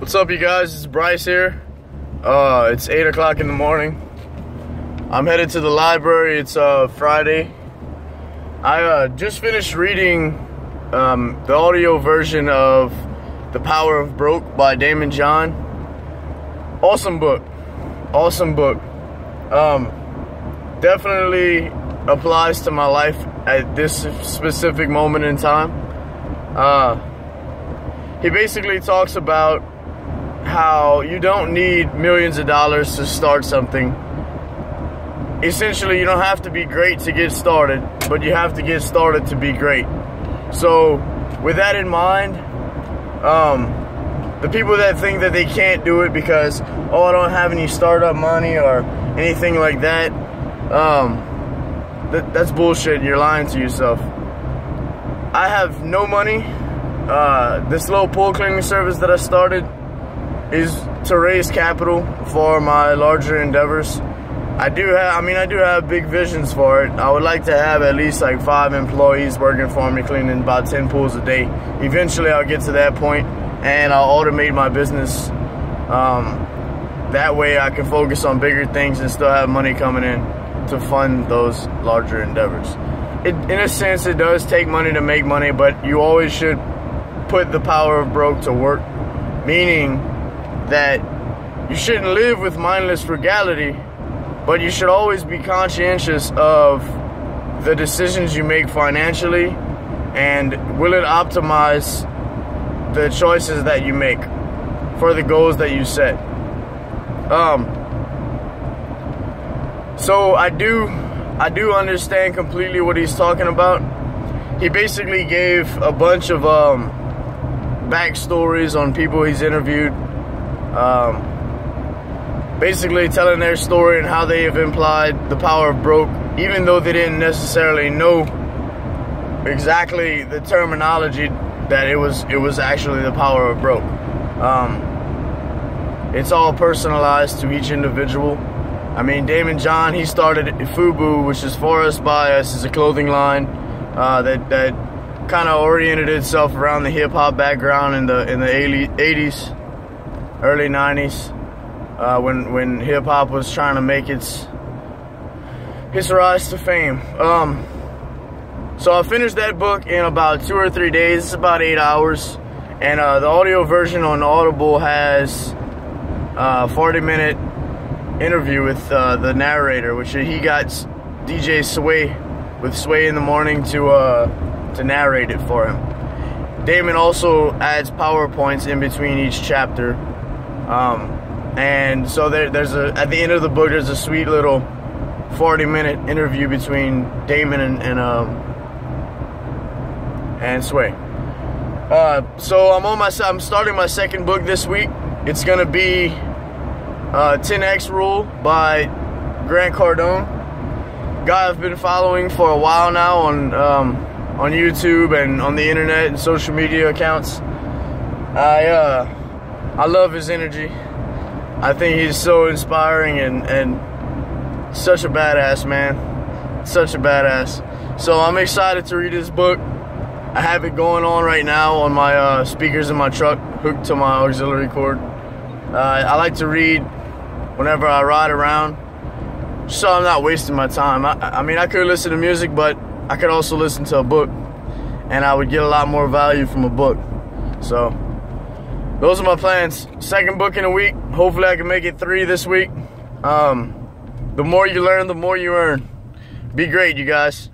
What's up, you guys? It's Bryce here. It's 8 o'clock in the morning. I'm headed to the library. It's Friday. I just finished reading the audio version of The Power of Broke by Daymond John. Awesome book. Awesome book. Definitely applies to my life at this specific moment in time. He basically talks about how you don't need millions of dollars to start something. Essentially, you don't have to be great to get started, but you have to get started to be great. So, with that in mind, the people that think that they can't do it because, oh, I don't have any startup money or anything like that, that's bullshit. You're lying to yourself. I have no money. This little pool cleaning service that I started is to raise capital for my larger endeavors. I do have big visions for it. I would like to have at least like 5 employees working for me, cleaning about 10 pools a day. Eventually I'll get to that point and I'll automate my business. That way I can focus on bigger things and still have money coming in to fund those larger endeavors. In a sense, it does take money to make money, but you always should put the power of broke to work, meaning that you shouldn't live with mindless frugality, but you should always be conscientious of the decisions you make financially and will it optimize the choices that you make for the goals that you set. So I do understand completely what he's talking about. He basically gave a bunch of backstories on people he's interviewed, basically telling their story and how they have implied the power of broke, even though they didn't necessarily know exactly the terminology that it was actually the power of broke. It's all personalized to each individual. I mean, Daymond John, he started FUBU, which is For Us By Us, is a clothing line that kind of oriented itself around the hip-hop background in the 80s, early 90s, when hip-hop was trying to make its rise to fame. So I finished that book in about 2 or 3 days. It's about 8 hours, and the audio version on Audible has a 40-minute interview with the narrator, which he got DJ Sway with Sway in the Morning to narrate it for him. Daymond also adds PowerPoints in between each chapter, and so there's at the end of the book there's a sweet little 40-minute interview between Daymond and Sway. So I'm starting my second book this week. It's gonna be 10X Rule by Grant Cardone, guy I've been following for a while now on YouTube and on the internet and social media accounts. I love his energy. I think he's so inspiring and such a badass, man. Such a badass. So I'm excited to read his book. I have it going on right now on my speakers in my truck, hooked to my auxiliary cord. I like to read whenever I ride around, so I'm not wasting my time. I mean, I could listen to music, but I could also listen to a book, and I would get a lot more value from a book. So those are my plans. Second book in a week. Hopefully I can make it 3 this week. The more you learn, the more you earn. Be great, you guys.